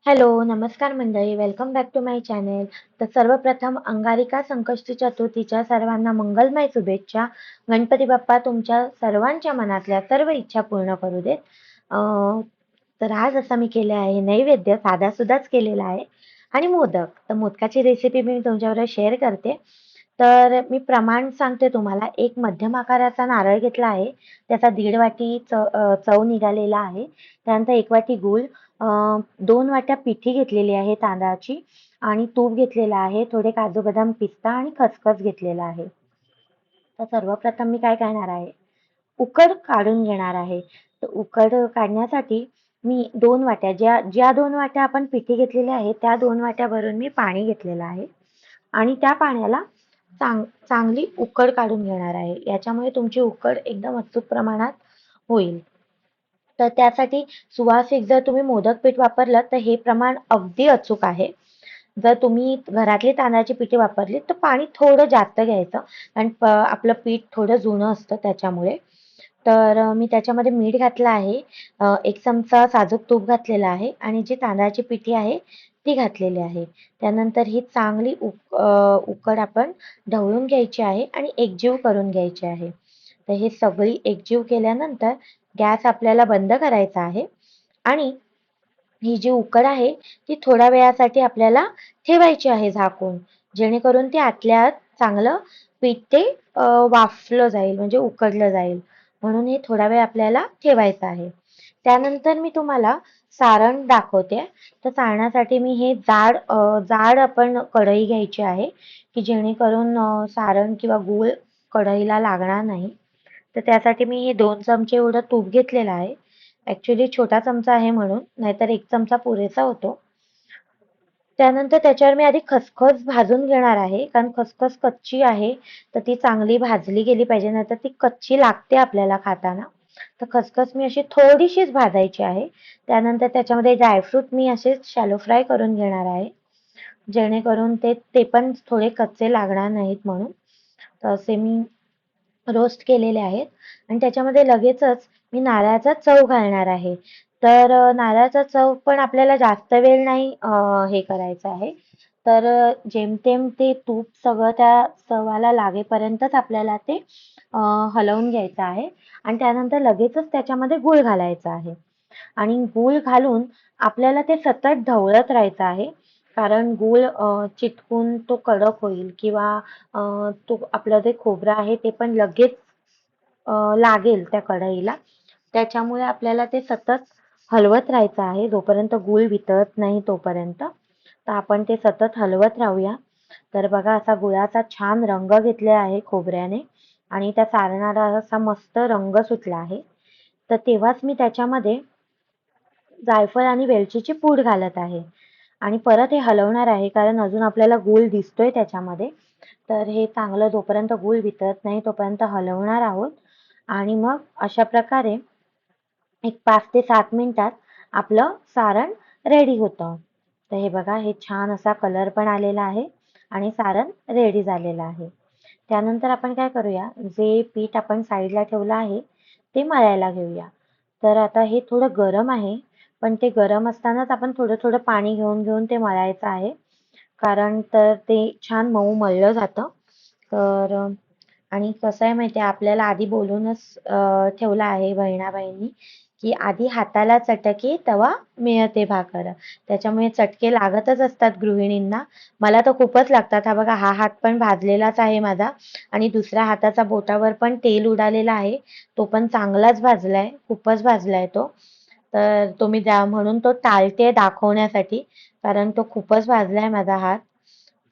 Hello, नमस्कार मंडळी. Welcome back to my channel. तर सर्वप्रथम अंगारिका संकष्टी चतुर्थीच्या सर्वांना मंगलमय शुभेच्छा. गणपती बाप्पा तुमच्या सर्वांच्या मनातल्या सर्व इच्छा पूर्ण करू देत. अ, तर आज असा मी केले आहे नैवेद्य साधासुधाच केलेला आहे आणि मोदक. तर मोदकाची रेसिपी मी तुमच्याबरोबर शेअर करते. तर मी प्रमाण सांगते तुम्हाला. एक मध्यम आकाराचा नारळ घेतला आहे. त्याचा 1.5 वाटी चव निघालेला आहे. त्यानंतर 1 वाटी गूळ, अ, 2 वाट्या पिठी घेतलेली आहे तांदळाची आणि तूप घेतलेलं आहे. थोडे काजू, बदाम, पिस्ता आणि खसखस घेतलेला आहे. तर सर्वप्रथम मी काय करणार आहे, उकड काढून घेणार आहे. तर उकड काढण्यासाठी मी 2 वाट्या ज्या ज्या 2 वाट्या आपण पिठी घेतलेली आहे, त्या 2 वाट्या भरून मी पाणी घेतलेलं आहे आणि त्या पाण्याला चांगली उकड काढून घेणार आहे. याच्यामुळे तुमची उकड एकदम अचूक प्रमाणात होईल. तर त्यासाठी सुवासिक जर तुम्ही मोदक पीठ वापरलं तर हे प्रमाण अगदी अचूक आहे. जर तुम्ही घरातली तांदळाची पिठी वापरली तर पाणी थोडं जास्त घ्यायचं आणि आपलं पीठ थोडं जुनं असतं त्याच्यामुळे. तर मी त्याच्यामध्ये मीठ घातलं आहे. 1 चमचा साजूक तूप घातलेलं आहे आणि जी तांदळाची पिठी आहे ती घातलेली आहे. त्यानंतर ही चांगली उकड आपण ढवळून घ्यायची आहे आणि एकजीव करून घ्यायची आहे. तर हे सगळी एकजीव केल्यानंतर गॅस आपल्याला बंद करायचा आहे आणि ही जी उकड आहे ती थोड्या वेळासाठी आपल्याला ठेवायची आहे झाकून. जेणेकरून ते आतल्या आत चांगलं पीठ ते वाफलं जाईल म्हणजे उकडलं जाईल. म्हणून हे थोडा वेळ आपल्याला ठेवायचं आहे. त्यानंतर मी तुम्हाला सारण दाखवते. तर सारणासाठी मी हे जाड आपण कढई घ्यायची आहे, की जेणेकरून सारण किंवा गूळ कढईला लागणार नाही. तर त्यासाठी मी हे 2 चमचे एवढं तूप घेतलेलं आहे. ॲक्चुअली छोटा चमचा आहे म्हणून, नाहीतर 1 चमचा पुरेसा होतो. त्यानंतर त्याच्यावर मी आधी खसखस भाजून घेणार आहे. कारण खसखस कच्ची आहे, तर ती चांगली भाजली गेली पाहिजे, नाहीतर ती कच्ची लागते आपल्याला खाताना. तर खसखस मी अशी थोडीशीच भाजायची आहे. त्यानंतर त्याच्यामध्ये ड्रायफ्रूट मी असे शॅलो फ्राय करून घेणार आहे. जेणेकरून ते ते पण थोडे कच्चे लागणार नाहीत म्हणून. तर असे मी रोस्ट केलेले आहेत आणि त्याच्यामध्ये लगेचच मी नारळाचा चव घालणार आहे. तर नारळाचा चव पण आपल्याला जास्त वेळ नाही हे करायचं आहे. तर जेमतेम ते तूप सगळं त्या चवाला लागेपर्यंतच आपल्याला ते अ, हलवून घ्यायचं आहे आणि त्यानंतर लगेचच त्याच्यामध्ये गूळ घालायचा आहे आणि गूळ घालून आपल्याला ते सतत ढवळत राहायचं आहे. कारण गूळ चिटकून तो कडक होईल किंवा तो आपलं जे खोबरं आहे ते पण लगेच लागेल त्या कढईला. त्याच्यामुळे आपल्याला ते सतत हलवत राहायचं आहे जोपर्यंत गूळ वितळत नाही तोपर्यंत. तर आपण ते सतत हलवत राहूया. तर बघा असा गुळाचा छान रंग घेतला आहे खोबऱ्याने आणि त्या सारणाला असा मस्त रंग सुटला आहे. तर तेव्हाच मी त्याच्यामध्ये जायफळ आणि वेलचीची पूड घालत आहे आणि परत हे हलवणार आहे कारण अजून आपल्याला गूळ दिसतोय त्याच्यामध्ये. तर हे चांगलं जोपर्यंत गूळ वितळत नाही तोपर्यंत हलवणार आहोत आणि मग अशा प्रकारे एक 5 ते 7 मिनिटात आपलं सारण रेडी होतं. तर हे बघा हे छान असा कलर पण आलेला आहे आणि सारण रेडी झालेलं आहे. त्यानंतर आपण काय करूया, जे पीठ आपण साईडला ठेवलं आहे ते मळायला घेऊया. तर आता हे थोडं गरम आहे, पण ते गरम असतानाच आपण थोडं-थोडं पाणी घेऊन घेऊन ते मळायचं आहे. कारण तर ते छान मऊ मळलं जातं. तर आणि कसं आहे माहिती आहे आपल्याला आधी बोलूनच ठेवलं आहे बहिणाबाईंनी, की आधी हाताला चटके तेव्हा मिळते भाकर. त्याच्यामुळे चटके लागतच असतात गृहिणींना. मला तर खूपच लागतात. हा बघा हा हात पण भाजलेलाच आहे माझा आणि दुसऱ्या हाताचा बोटावर पण तेल उडालेला आहे. तो पण चांगलाच भाजलाय, खूपच भाजलाय तो. तर तो मी म्हणून तो टाळते दाखवण्यासाठी, कारण तो खूपच भाजलाय माझा हात.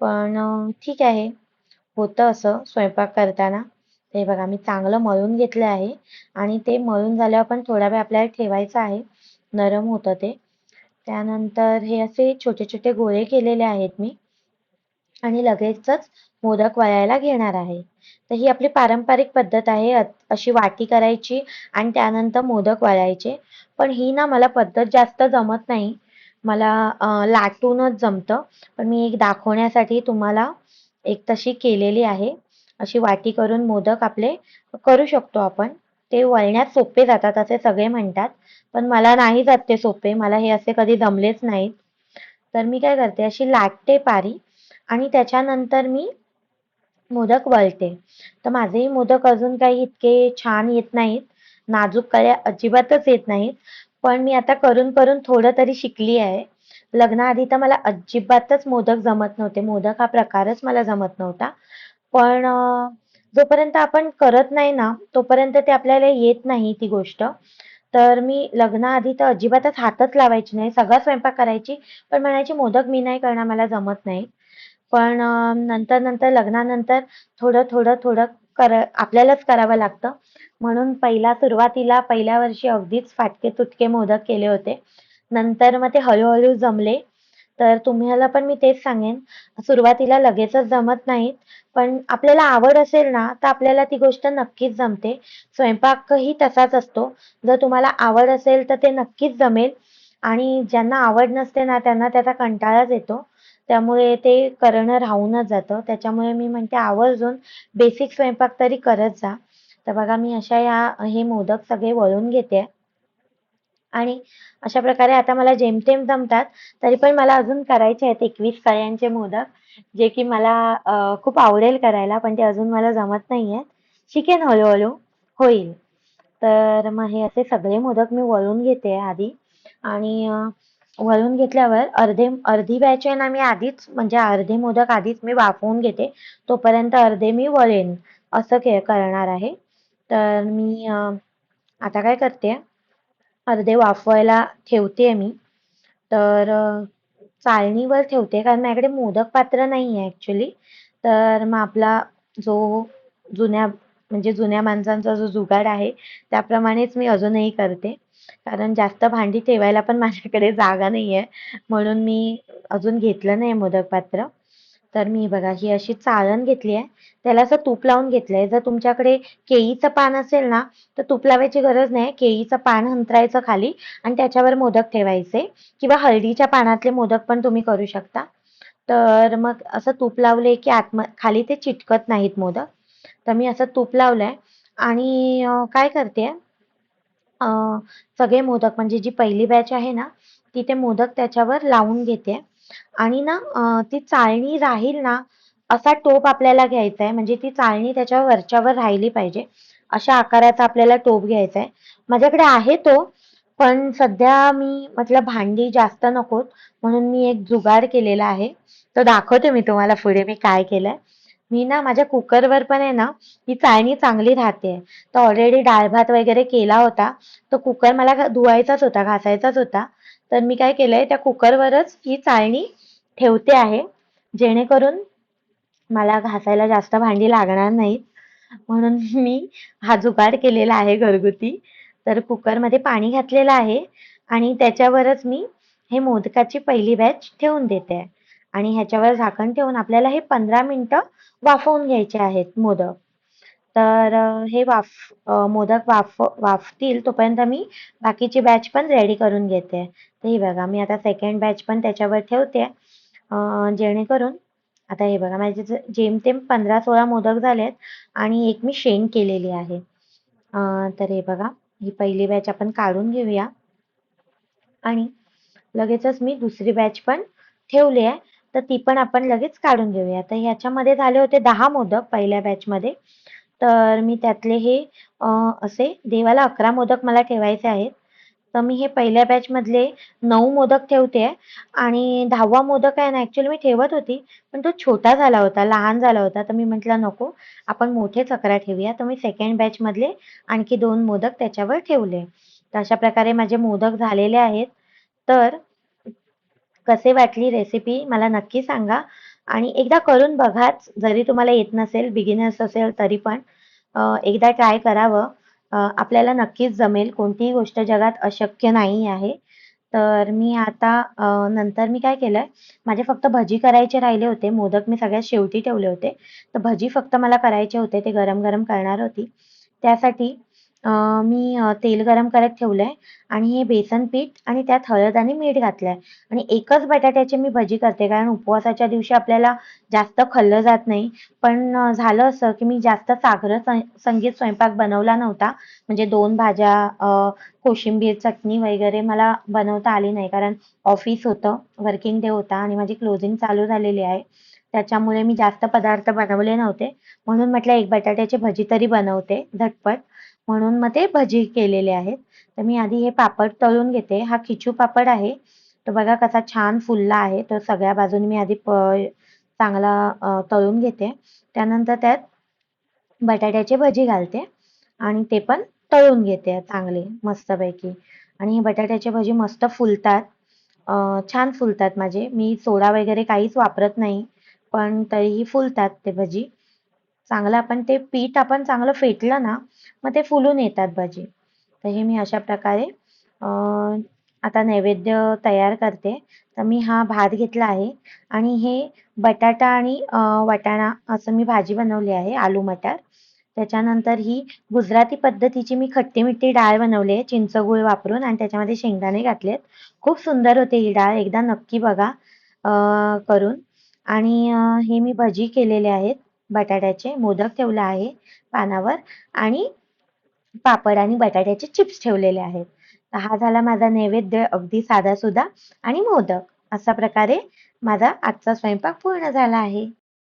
पण ठीक आहे. होतं असं स्वयंपाक करताना. हे बघा मी चांगलं मळून घेतलं आहे आणि ते मळून झाल्यावर पण थोडा वेळ आपल्याला ठेवायचं आहे. नरम होतं ते. त्यानंतर हे असे छोटे-छोटे गोळे केलेले आहेत मी आणि लगेचच मोदक वळायला घेणार आहे. तर ही आपली पारंपरिक पद्धत आहे. अशी वाटी करायची आणि त्यानंतर मोदक वळायचे. पण ही ना मला पद्धत जास्त जमत नाही. मला लाटूनच जमतं. पण मी एक दाखवण्यासाठी तुम्हाला एक तशी केलेली आहे. अशी वाटी करून मोदक आपले करू शकतो आपण. ते वळण्यात सोपे जातात असे सगळे म्हणतात. पण मला नाही जात ते सोपे. मला हे असे कधी जमलेच नाहीत. तर मी काय करते, अशी लाटते पारी आणि त्याच्यानंतर मी मोदक वळते. तर माझेही मोदक अजून काही इतके छान येत नाहीत. नाजूक कळ्या अजिबातच येत नाहीत. पण मी आता करून करून थोडं तरी शिकली आहे. लग्नाआधी तर मला अजिबातच मोदक जमत नव्हते. मोदक हा प्रकारच मला जमत नव्हता. पण जोपर्यंत आपण करत नाही ना, तोपर्यंत ते आपल्याला येत नाही ती गोष्ट. तर मी लग्नाआधी तर अजिबातच हातच लावायची नाही. सगळा स्वयंपाक करायची, पण म्हणायची, "मोदक मी नाही करणार, मला जमत नाही." पण नंतर-नंतर लग्नानंतर थोडं आपल्यालाच करावं लागतं. म्हणून सुरुवातीला पहिल्या वर्षी अगदीच फाटके-तुटके मोदक केले होते. नंतर मग ते हळू जमले. तर तुम्हाला पण मी तेच सांगेन, सुरुवातीला लगेचच जमत नाहीत, पण आपल्याला आवड असेल ना, तर आपल्याला ती गोष्ट नक्कीच जमते. स्वयंपाकही तसाच असतो. जर तुम्हाला आवड असेल, तर ते नक्कीच जमेल आणि ज्यांना आवड नसते ना, त्यांना त्याचा कंटाळाच येतो. त्यामुळे ते करणं राहूनच जातं. त्याच्यामुळे मी म्हणते आवर्जून बेसिक स्वयंपाक तरी करत जा. तर बघा मी हे मोदक सगळे वळून घेते आणि अशा प्रकारे आता मला जेमतेम जमतात. तरी पण मला अजून करायचे आहेत 21 कळ्यांचे मोदक, जे की मला खूप आवडेल करायला, पण ते अजून मला जमत नाहीयेत. शिकेन हळू होईल. तर मग हे असे सगळे मोदक मी वळून घेते आधी आणि वळून घेतल्यावर अर्धी बॅच आहे ना मी आधीच म्हणजे अर्धे मोदक आधीच मी वाफवून घेते. तोपर्यंत अर्धे मी वळेन असं करणार आहे. तर मी आता काय करते, अर्धे वाफवायला ठेवतेय मी. तर चाळणीवर ठेवते कारण माझ्याकडे मोदक पात्र नाहीये ॲक्चुअली. तर मग आपला जो जुन्या जुन्या माणसांचा जो जुगाड आहे, त्याप्रमाणेच मी अजूनही करते. कारण जास्त भांडी ठेवायला पण माझ्याकडे जागा नाहीये. म्हणून मी अजून घेतलं नाही मोदक पात्र. तर मी बघा ही अशी चाळण घेतली आहे. त्याला असं तूप लावून घेतलंय. जर तुमच्याकडे केळीचं पान असेल ना, तर तूप लावायची गरज नाही. केळीचं पान अंथरायचं खाली आणि त्याच्यावर मोदक ठेवायचे किंवा हळदीच्या पानातले मोदक पण तुम्ही करू शकता. तर मग असं तूप लावले की खाली ते चिटकत नाहीत मोदक. तर मी असं तूप लावलंय आणि काय करते सगळे मोदक म्हणजे जी पहिली बॅच आहे ना, ती ते मोदक त्याच्यावर लावून घेते आणि ना ती चाळणी राहील ना, असा टोप आपल्याला घ्यायचा आहे. म्हणजे ती चाळणी त्याच्यावर वरच्यावर राहिली पाहिजे. अशा आकाराचा आपल्याला टोप घ्यायचा आहे. माझ्याकडे आहे तो, पण सध्या मी म्हटलं भांडी जास्त नकोत, म्हणून मी एक जुगाड केलेला आहे. तो दाखवते मी तुम्हाला पुढे मी काय केलंय. मी ना माझ्या कुकरवर पण आहे ना, ही चाळणी चांगली राहते. तर ऑलरेडी डाळ-भात वगैरे केला होता. तो कुकर मला धुवायचाच होता, घासायचाच होता. तर मी काय केलंय, त्या कुकरवरच ही चाळणी ठेवते आहे. जेणेकरून मला घासायला जास्त भांडी लागणार नाहीत. म्हणून मी हा जुगाड केलेला आहे घरगुती. तर कुकरमध्ये पाणी घातलेलं आहे आणि त्याच्यावरच मी हे मोदकाची पहिली बॅच ठेवून देते आहे. आणि ह्याच्यावर झाकण ठेवून आपल्याला हे 15 मिनिटं वाफवून घ्यायचे आहेत मोदक. तर हे मोदक वाफतील तोपर्यंत मी बाकीची बॅच पण रेडी करून घेते. तर हे बघा मी आता सेकंड बॅच पण त्याच्यावर ठेवते. जेणेकरून आता हे बघा माझे जेमतेम 15-16 मोदक झालेत आणि एक मी शेंग केलेली आहे. तर हे बघा ही पहिली बॅच आपण काढून घेऊया आणि लगेचच मी दुसरी बॅच पण ठेवली आहे. तर ती पण आपण लगेच काढून घेऊया. तर ह्याच्यामध्ये झाले होते 10 मोदक पहिल्या बॅचमध्ये. तर मी त्यातले हे असे देवाला 11 मोदक मला ठेवायचे आहेत. तर मी हे पहिल्या बॅचमधले 9 मोदक ठेवते आणि 10वा मोदक आहे ना ॲक्चुअली मी ठेवत होती, पण तो छोटा झाला होता, लहान झाला होता. तर मी म्हटलं नको, आपण मोठेच 11 ठेवूया. तर मी सेकंड बॅचमधले आणखी 2 मोदक त्याच्यावर ठेवले. तर अशा प्रकारे माझे मोदक झालेले आहेत. तर कसे वाटली रेसिपी मला नक्की सांगा आणि एकदा करून बघाच. जरी तुम्हाला येत नसेल, बिगिनर्स असेल तरी पण एकदा ट्राय करावं. आपल्याला नक्कीच जमेल. कोणतीही गोष्ट जगात अशक्य नाही आहे. तर मी आता नंतर मी काय केलंय, माझे फक्त भजी करायचे राहिले होते. मोदक मी सगळ्यात शेवटी ठेवले होते. तर भजी फक्त मला करायचे होते. ते गरम-गरम करणार होती. त्यासाठी मी तेल गरम करत ठेवलंय आणि हे बेसन पीठ आणि त्यात हळद आणि मीठ घातलंय आणि एकच बटाट्याची मी भजी करते, कारण उपवासाच्या दिवशी आपल्याला जास्त खाल्लं जात नाही. पण झालं असं की मी जास्त साग्र संगीत स्वयंपाक बनवला नव्हता. म्हणजे 2 भाज्या, कोशिंबीर, चटणी वगैरे मला बनवता आली नाही, कारण ऑफिस होतं, वर्किंग डे होता आणि माझी क्लोजिंग चालू झालेली आहे. त्याच्यामुळे मी जास्त पदार्थ बनवले नव्हते. म्हणून म्हटलं एक बटाट्याची भजी तरी बनवते झटपट. म्हणून मग ते भजी केलेले आहेत. तर मी आधी हे पापड तळून घेते. हा खिचू पापड आहे. तो बघा कसा छान फुलला आहे. तो सगळ्या बाजूनी मी आधी चांगला तळून घेते. त्यानंतर त्यात बटाट्याची भजी घालते आणि ते पण तळून घेते चांगले मस्तपैकी. आणि हे बटाट्याची भजी मस्त फुलतात. छान फुलतात माझे. मी सोडा वगैरे काहीच वापरत नाही. पण तरीही फुलतात ते भजी. चांगलं आपण ते पीठ आपण चांगलं फेटलं ना, मग ते फुलून येतात भजी. तर हे मी अशा प्रकारे अ, आता नैवेद्य तयार करते. तर मी हा भात घेतला आहे आणि हे बटाटा आणि वाटाणा असं मी भाजी बनवली आहे, आलू मटार. त्याच्यानंतर ही गुजराती पद्धतीची मी खट्टी-मिठी डाळ बनवली आहे, चिंच गूळ वापरून आणि त्याच्यामध्ये शेंगदाणे घातलेत. खूप सुंदर होते ही डाळ, एकदा नक्की बघा अ, करून. आणि हे मी भजी केलेले आहेत बटाट्याचे, मोदक ठेवला आहे पानावर आणि पापड आणि बटाट्याचे चिप्स ठेवलेले आहेत. तर हा झाला माझा नैवेद्य, अगदी साधासुधा आणि मोदक. अशा प्रकारे माझा आजचा स्वयंपाक पूर्ण झाला आहे.